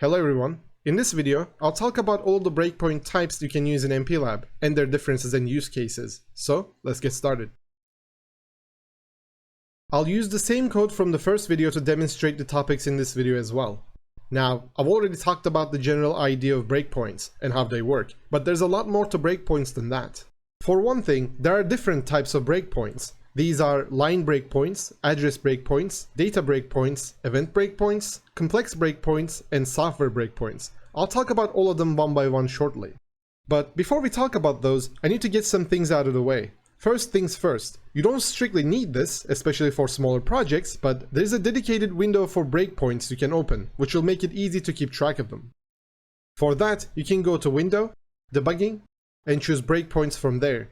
Hello everyone, in this video I'll talk about all the breakpoint types you can use in MPLAB and their differences and use cases, so let's get started. I'll use the same code from the first video to demonstrate the topics in this video as well. Now, I've already talked about the general idea of breakpoints and how they work, but there's a lot more to breakpoints than that. For one thing, there are different types of breakpoints. These are line breakpoints, address breakpoints, data breakpoints, event breakpoints, complex breakpoints, and software breakpoints. I'll talk about all of them one by one shortly. But before we talk about those, I need to get some things out of the way. First things first, you don't strictly need this, especially for smaller projects, but there's a dedicated window for breakpoints you can open, which will make it easy to keep track of them. For that, you can go to Window, Debugging, and choose Breakpoints from there.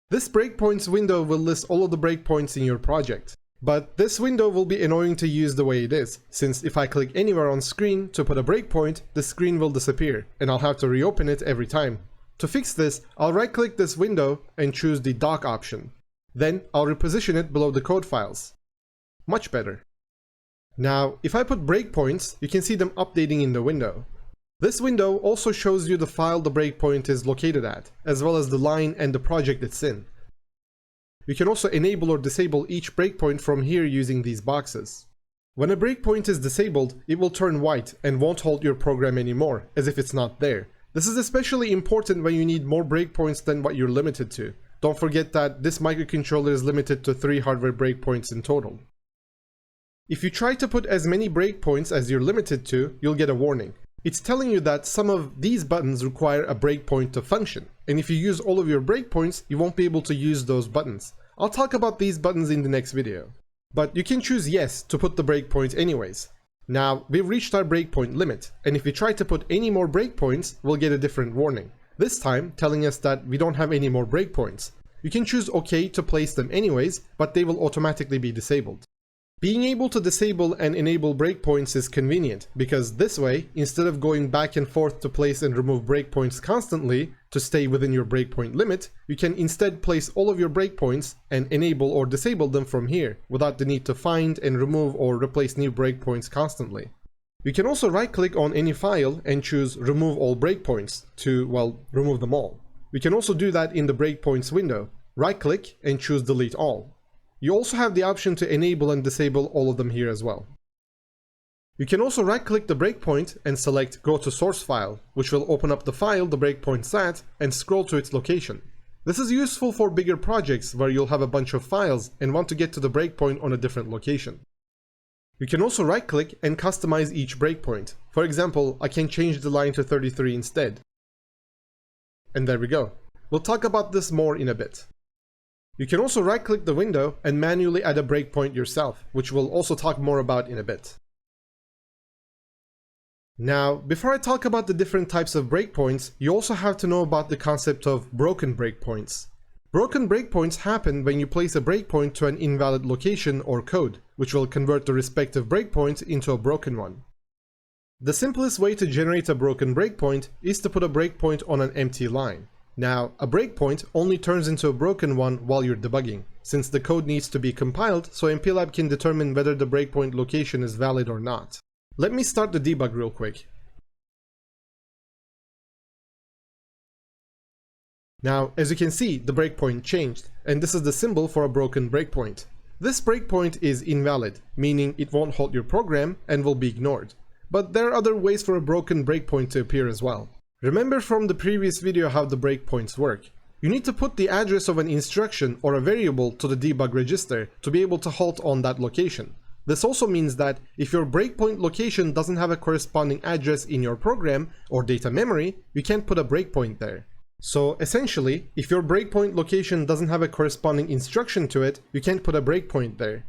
This breakpoints window will list all of the breakpoints in your project. But this window will be annoying to use the way it is, since if I click anywhere on screen to put a breakpoint, the screen will disappear, and I'll have to reopen it every time. To fix this, I'll right-click this window and choose the Dock option. Then I'll reposition it below the code files. Much better. Now, if I put breakpoints, you can see them updating in the window. This window also shows you the file the breakpoint is located at, as well as the line and the project it's in. You can also enable or disable each breakpoint from here using these boxes. When a breakpoint is disabled, it will turn white and won't halt your program anymore, as if it's not there. This is especially important when you need more breakpoints than what you're limited to. Don't forget that this microcontroller is limited to 3 hardware breakpoints in total. If you try to put as many breakpoints as you're limited to, you'll get a warning. It's telling you that some of these buttons require a breakpoint to function, and if you use all of your breakpoints, you won't be able to use those buttons. I'll talk about these buttons in the next video. But you can choose yes to put the breakpoint anyways. Now, we've reached our breakpoint limit, and if we try to put any more breakpoints, we'll get a different warning. This time, telling us that we don't have any more breakpoints. You can choose OK to place them anyways, but they will automatically be disabled. Being able to disable and enable breakpoints is convenient, because this way, instead of going back and forth to place and remove breakpoints constantly to stay within your breakpoint limit, you can instead place all of your breakpoints and enable or disable them from here, without the need to find and remove or replace new breakpoints constantly. You can also right-click on any file and choose Remove All Breakpoints to, well, remove them all. We can also do that in the Breakpoints window. Right-click and choose Delete All. You also have the option to enable and disable all of them here as well. You can also right-click the breakpoint and select Go to Source File, which will open up the file the breakpoint's at and scroll to its location. This is useful for bigger projects where you'll have a bunch of files and want to get to the breakpoint on a different location. You can also right-click and customize each breakpoint. For example, I can change the line to 33 instead. And there we go. We'll talk about this more in a bit. You can also right-click the window and manually add a breakpoint yourself, which we'll also talk more about in a bit. Now, before I talk about the different types of breakpoints, you also have to know about the concept of broken breakpoints. Broken breakpoints happen when you place a breakpoint to an invalid location or code, which will convert the respective breakpoint into a broken one. The simplest way to generate a broken breakpoint is to put a breakpoint on an empty line. Now, a breakpoint only turns into a broken one while you're debugging, since the code needs to be compiled so MPLAB can determine whether the breakpoint location is valid or not. Let me start the debug real quick. Now, as you can see, the breakpoint changed, and this is the symbol for a broken breakpoint. This breakpoint is invalid, meaning it won't halt your program and will be ignored. But there are other ways for a broken breakpoint to appear as well. Remember from the previous video how the breakpoints work. You need to put the address of an instruction or a variable to the debug register to be able to halt on that location. This also means that if your breakpoint location doesn't have a corresponding address in your program or data memory, you can't put a breakpoint there. So essentially, if your breakpoint location doesn't have a corresponding instruction to it, you can't put a breakpoint there.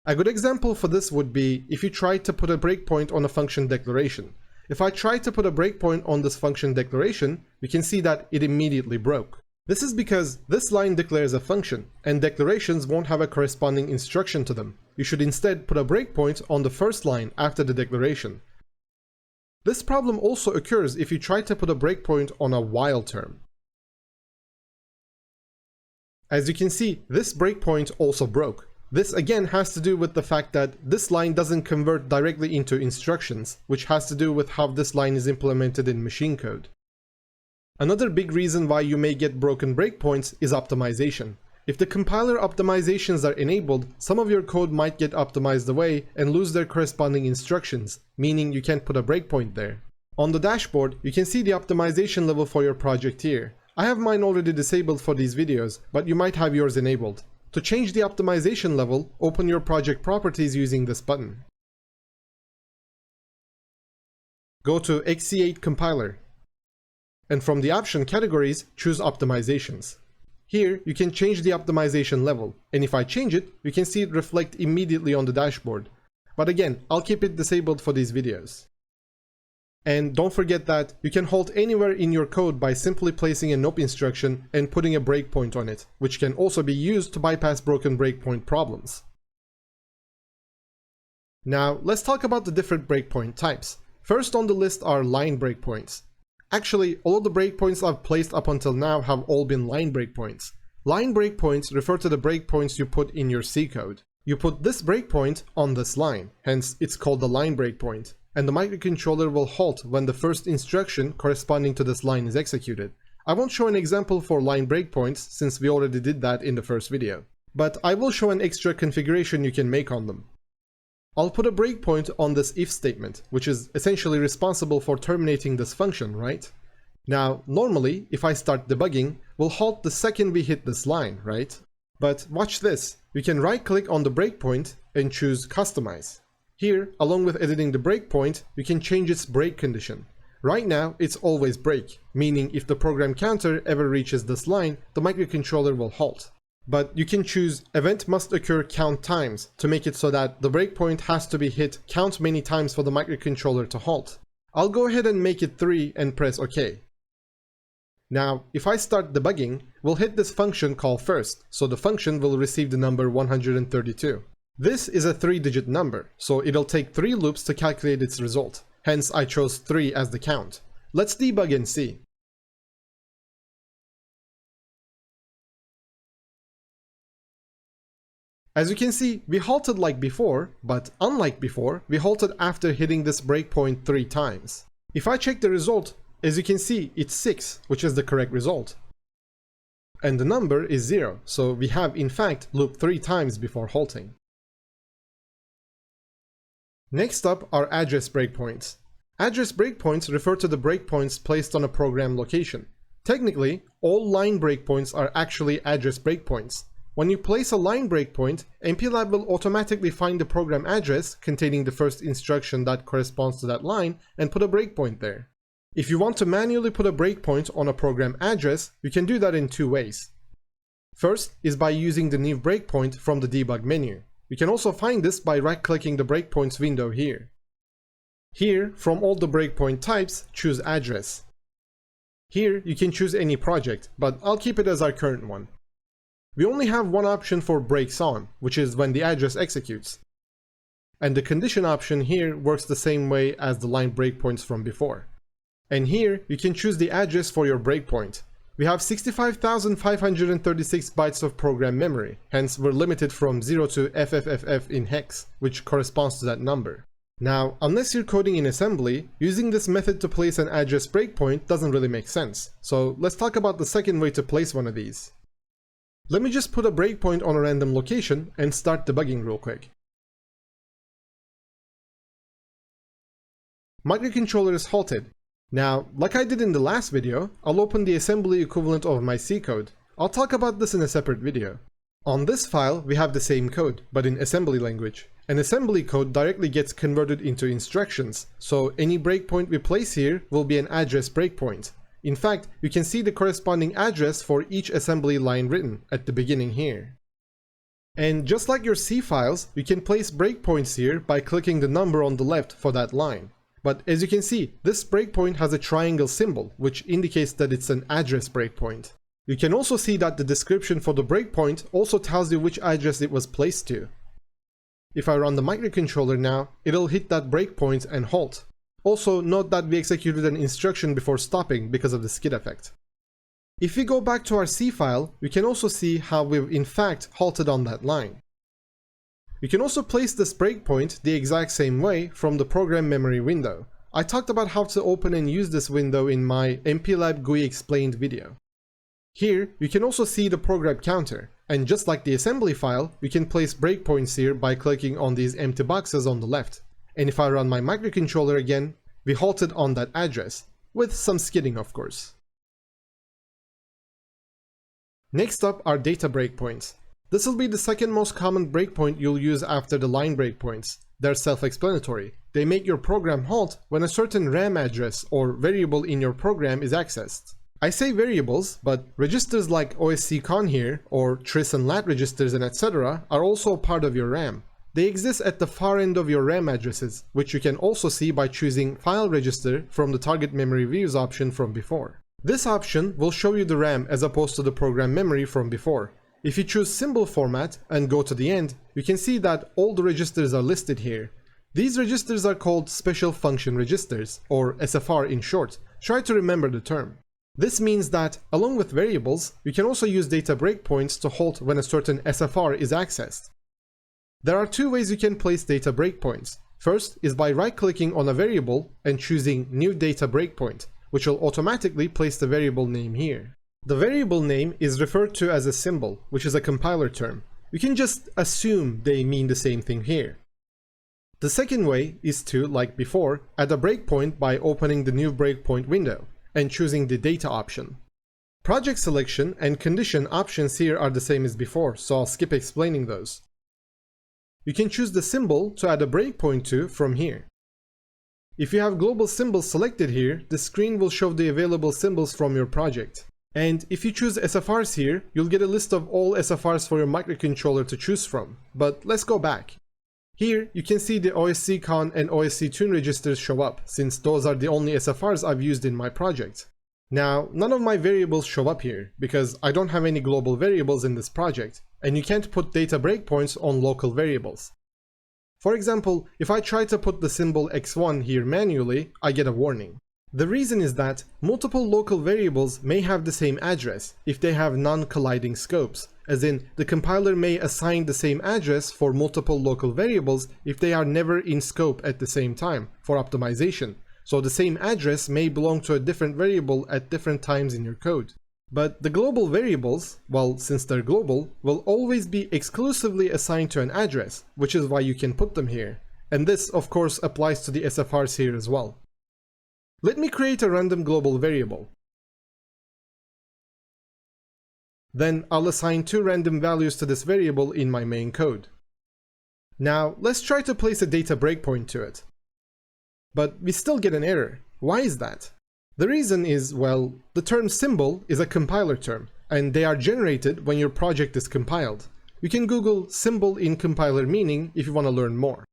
A good example for this would be if you tried to put a breakpoint on a function declaration. If I try to put a breakpoint on this function declaration, we can see that it immediately broke. This is because this line declares a function, and declarations won't have a corresponding instruction to them. You should instead put a breakpoint on the first line after the declaration. This problem also occurs if you try to put a breakpoint on a while term. As you can see, this breakpoint also broke. This again has to do with the fact that this line doesn't convert directly into instructions, which has to do with how this line is implemented in machine code. Another big reason why you may get broken breakpoints is optimization. If the compiler optimizations are enabled, some of your code might get optimized away and lose their corresponding instructions, meaning you can't put a breakpoint there. On the dashboard, you can see the optimization level for your project here. I have mine already disabled for these videos, but you might have yours enabled. To change the optimization level, open your project properties using this button. Go to XC8 Compiler, and from the option categories, choose Optimizations. Here, you can change the optimization level, and if I change it, you can see it reflect immediately on the dashboard. But again, I'll keep it disabled for these videos. And don't forget that you can halt anywhere in your code by simply placing a nope instruction and putting a breakpoint on it, which can also be used to bypass broken breakpoint problems. Now, let's talk about the different breakpoint types. First on the list are line breakpoints. Actually, all of the breakpoints I've placed up until now have all been line breakpoints. Line breakpoints refer to the breakpoints you put in your C code. You put this breakpoint on this line, hence it's called the line breakpoint, and the microcontroller will halt when the first instruction corresponding to this line is executed. I won't show an example for line breakpoints since we already did that in the first video, but I will show an extra configuration you can make on them. I'll put a breakpoint on this if statement, which is essentially responsible for terminating this function, right? Now, normally, if I start debugging, we'll halt the second we hit this line, right? But watch this, we can right-click on the breakpoint and choose Customize. Here, along with editing the breakpoint, we can change its break condition. Right now, it's always break, meaning if the program counter ever reaches this line, the microcontroller will halt. But you can choose event must occur count times to make it so that the breakpoint has to be hit count many times for the microcontroller to halt. I'll go ahead and make it 3 and press OK. Now, if I start debugging, we'll hit this function call first, so the function will receive the number 132. This is a 3-digit number, so it'll take 3 loops to calculate its result. Hence, I chose 3 as the count. Let's debug and see. As you can see, we halted like before, but unlike before, we halted after hitting this breakpoint 3 times. If I check the result, as you can see, it's 6, which is the correct result. And the number is 0, so we have in fact looped 3 times before halting. Next up are address breakpoints. Address breakpoints refer to the breakpoints placed on a program location. Technically, all line breakpoints are actually address breakpoints. When you place a line breakpoint, MPLAB will automatically find the program address containing the first instruction that corresponds to that line and put a breakpoint there. If you want to manually put a breakpoint on a program address, you can do that in 2 ways. First is by using the new breakpoint from the debug menu. You can also find this by right-clicking the breakpoints window here. Here, from all the breakpoint types, choose address. Here, you can choose any project, but I'll keep it as our current one. We only have one option for breaks on, which is when the address executes. And the condition option here works the same way as the line breakpoints from before. And here, you can choose the address for your breakpoint. We have 65,536 bytes of program memory, hence we're limited from 0 to FFFF in hex, which corresponds to that number. Now, unless you're coding in assembly, using this method to place an address breakpoint doesn't really make sense. So let's talk about the second way to place one of these. Let me just put a breakpoint on a random location and start debugging real quick. Microcontroller is halted. Now, like I did in the last video, I'll open the assembly equivalent of my C code. I'll talk about this in a separate video. On this file, we have the same code, but in assembly language. And assembly code directly gets converted into instructions, so any breakpoint we place here will be an address breakpoint. In fact, you can see the corresponding address for each assembly line written at the beginning here. And just like your C files, you can place breakpoints here by clicking the number on the left for that line. But as you can see, this breakpoint has a triangle symbol, which indicates that it's an address breakpoint. You can also see that the description for the breakpoint also tells you which address it was placed to. If I run the microcontroller now, it'll hit that breakpoint and halt. Also, note that we executed an instruction before stopping because of the skid effect. If we go back to our C file, we can also see how we've in fact halted on that line. You can also place this breakpoint the exact same way from the program memory window. I talked about how to open and use this window in my MPLAB GUI explained video. Here, you can also see the program counter, and just like the assembly file, you can place breakpoints here by clicking on these empty boxes on the left. And if I run my microcontroller again, we halted on that address, with some skidding of course. Next up are data breakpoints. This will be the second most common breakpoint you'll use after the line breakpoints. They're self-explanatory. They make your program halt when a certain RAM address or variable in your program is accessed. I say variables, but registers like OSC-con here, or tris and lat registers and etc. are also part of your RAM. They exist at the far end of your RAM addresses, which you can also see by choosing File Register from the Target Memory Views option from before. This option will show you the RAM as opposed to the program memory from before. If you choose symbol format and go to the end, you can see that all the registers are listed here. These registers are called Special Function Registers, or SFR in short. Try to remember the term. This means that, along with variables, you can also use data breakpoints to halt when a certain SFR is accessed. There are two ways you can place data breakpoints. First is by right-clicking on a variable and choosing New Data Breakpoint, which will automatically place the variable name here. The variable name is referred to as a symbol, which is a compiler term. You can just assume they mean the same thing here. The second way is to, like before, add a breakpoint by opening the New Breakpoint window and choosing the Data option. Project selection and condition options here are the same as before, so I'll skip explaining those. You can choose the symbol to add a breakpoint to from here. If you have global symbols selected here, the screen will show the available symbols from your project. And if you choose SFRs here, you'll get a list of all SFRs for your microcontroller to choose from. But let's go back. Here, you can see the OSC-con and OSC-tune registers show up, since those are the only SFRs I've used in my project. Now, none of my variables show up here, because I don't have any global variables in this project, and you can't put data breakpoints on local variables. For example, if I try to put the symbol x1 here manually, I get a warning. The reason is that multiple local variables may have the same address if they have non-colliding scopes, as in the compiler may assign the same address for multiple local variables if they are never in scope at the same time for optimization, so the same address may belong to a different variable at different times in your code. But the global variables, well, since they're global, will always be exclusively assigned to an address, which is why you can put them here. And this, of course, applies to the SFRs here as well. Let me create a random global variable. Then I'll assign two random values to this variable in my main code. Now, let's try to place a data breakpoint to it. But we still get an error. Why is that? The reason is, well, the term symbol is a compiler term, and they are generated when your project is compiled. You can Google symbol in compiler meaning if you want to learn more.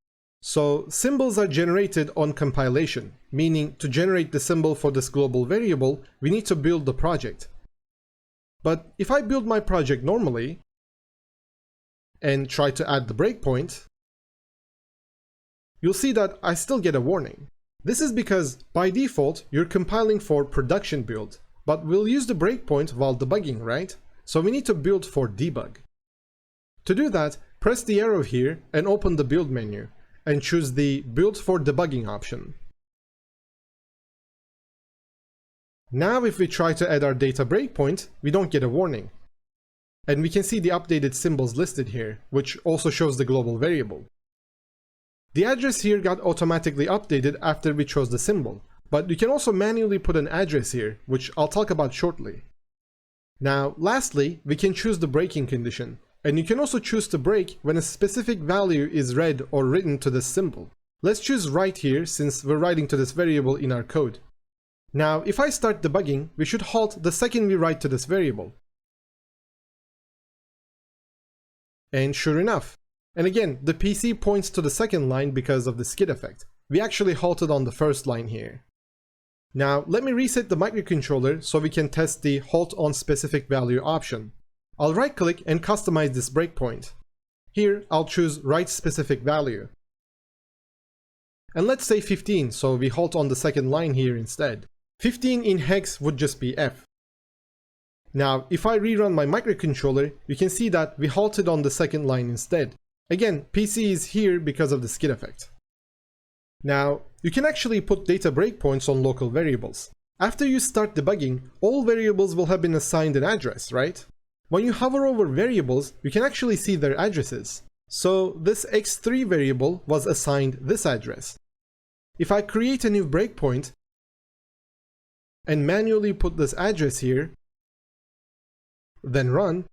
So, symbols are generated on compilation, meaning to generate the symbol for this global variable, we need to build the project. But if I build my project normally, and try to add the breakpoint, you'll see that I still get a warning. This is because, by default, you're compiling for production build, but we'll use the breakpoint while debugging, right? So we need to build for debug. To do that, press the arrow here and open the build menu, and choose the Build for Debugging option. Now if we try to add our data breakpoint, we don't get a warning. And we can see the updated symbols listed here, which also shows the global variable. The address here got automatically updated after we chose the symbol, but you can also manually put an address here, which I'll talk about shortly. Now, lastly, we can choose the breaking condition, and you can also choose to break when a specific value is read or written to this symbol. Let's choose write here since we're writing to this variable in our code. Now, if I start debugging, we should halt the second we write to this variable. And sure enough. And again, the PC points to the second line because of the skid effect. We actually halted on the first line here. Now, let me reset the microcontroller so we can test the halt on specific value option. I'll right-click and customize this breakpoint. Here, I'll choose write specific value. And let's say 15, so we halt on the second line here instead. 15 in hex would just be F. Now, if I rerun my microcontroller, you can see that we halted on the second line instead. Again, PC is here because of the skid effect. Now, you can actually put data breakpoints on local variables. After you start debugging, all variables will have been assigned an address, right? When you hover over variables, you can actually see their addresses. So this x3 variable was assigned this address. If I create a new breakpoint and manually put this address here, then run,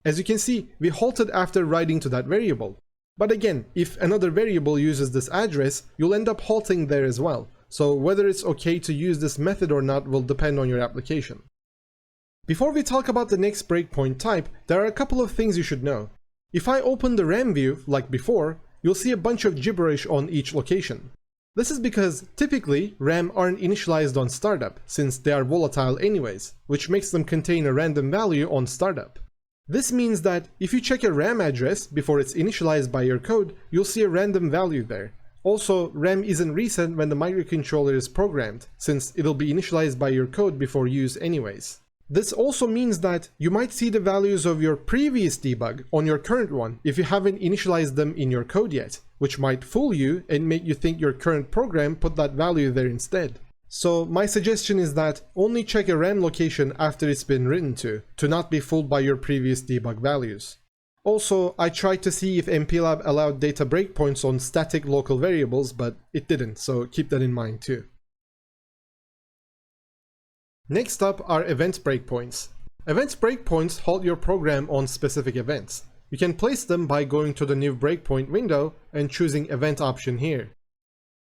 as you can see, we halted after writing to that variable. But again, if another variable uses this address, you'll end up halting there as well. So whether it's okay to use this method or not will depend on your application. Before we talk about the next breakpoint type, there are a couple of things you should know. If I open the RAM view, like before, you'll see a bunch of gibberish on each location. This is because typically RAM aren't initialized on startup, since they are volatile anyways, which makes them contain a random value on startup. This means that if you check a RAM address before it's initialized by your code, you'll see a random value there. Also, RAM isn't reset when the microcontroller is programmed, since it'll be initialized by your code before use anyways. This also means that you might see the values of your previous debug on your current one if you haven't initialized them in your code yet, which might fool you and make you think your current program put that value there instead. So my suggestion is that only check a RAM location after it's been written to not be fooled by your previous debug values. Also, I tried to see if MPLAB allowed data breakpoints on static local variables, but it didn't, so keep that in mind too. Next up are event breakpoints. Event breakpoints halt your program on specific events. You can place them by going to the new breakpoint window and choosing event option here.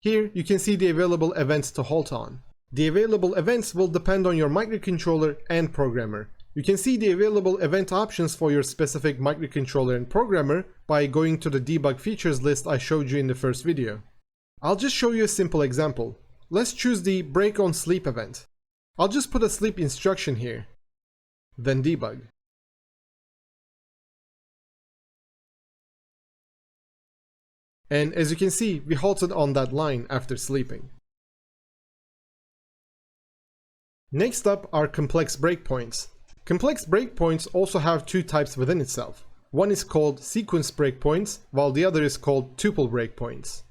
Here you can see the available events to halt on. The available events will depend on your microcontroller and programmer. You can see the available event options for your specific microcontroller and programmer by going to the debug features list I showed you in the first video. I'll just show you a simple example. Let's choose the break on sleep event. I'll just put a sleep instruction here, then debug. And as you can see, we halted on that line after sleeping. Next up are complex breakpoints. Complex breakpoints also have two types within itself. One is called sequence breakpoints, while the other is called tuple breakpoints.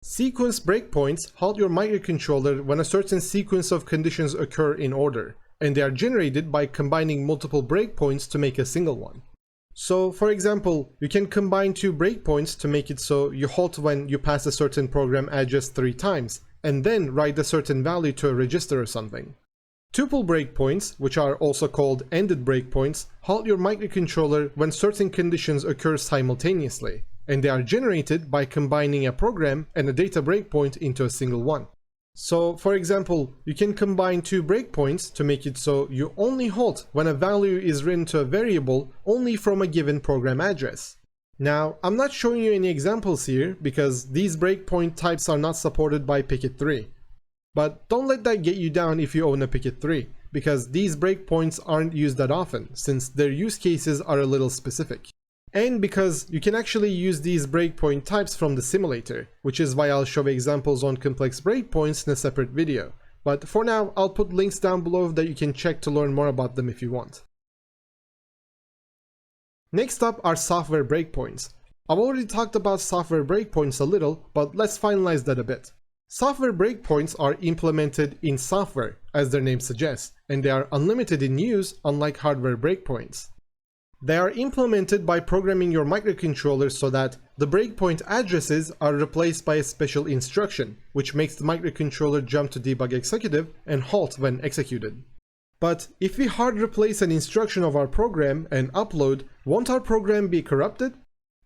Sequence breakpoints halt your microcontroller when a certain sequence of conditions occur in order, and they are generated by combining multiple breakpoints to make a single one. So, for example, you can combine two breakpoints to make it so you halt when you pass a certain program address 3 times, and then write a certain value to a register or something. Tuple breakpoints, which are also called ended breakpoints, halt your microcontroller when certain conditions occur simultaneously, and they are generated by combining a program and a data breakpoint into a single one. So, for example, you can combine two breakpoints to make it so you only halt when a value is written to a variable only from a given program address. Now, I'm not showing you any examples here because these breakpoint types are not supported by PIC 3. But don't let that get you down if you own a PIC 3, because these breakpoints aren't used that often since their use cases are a little specific. And because you can actually use these breakpoint types from the simulator, which is why I'll show examples on complex breakpoints in a separate video. But for now, I'll put links down below that you can check to learn more about them if you want. Next up are software breakpoints. I've already talked about software breakpoints a little, but let's finalize that a bit. Software breakpoints are implemented in software, as their name suggests, and they are unlimited in use, unlike hardware breakpoints. They are implemented by programming your microcontroller so that the breakpoint addresses are replaced by a special instruction, which makes the microcontroller jump to debug executive and halt when executed. But if we hard replace an instruction of our program and upload, won't our program be corrupted?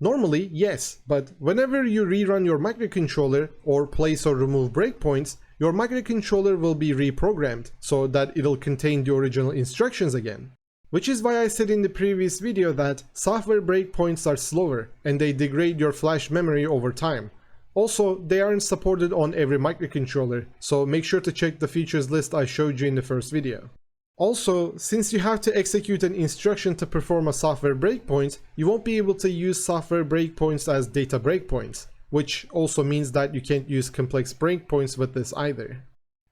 Normally, yes, but whenever you rerun your microcontroller or place or remove breakpoints, your microcontroller will be reprogrammed so that it'll contain the original instructions again. Which is why I said in the previous video that software breakpoints are slower and they degrade your flash memory over time. Also, they aren't supported on every microcontroller, so make sure to check the features list I showed you in the first video. Also, since you have to execute an instruction to perform a software breakpoint, you won't be able to use software breakpoints as data breakpoints, which also means that you can't use complex breakpoints with this either.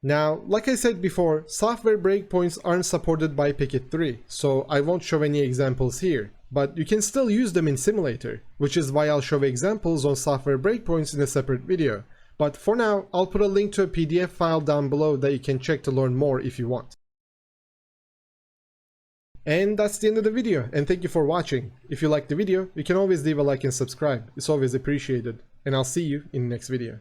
Now, like I said before, software breakpoints aren't supported by PIC 3, so I won't show any examples here, but you can still use them in simulator, which is why I'll show examples on software breakpoints in a separate video. But for now, I'll put a link to a PDF file down below that you can check to learn more if you want. And that's the end of the video, and thank you for watching. If you liked the video, you can always leave a like and subscribe, it's always appreciated. And I'll see you in the next video.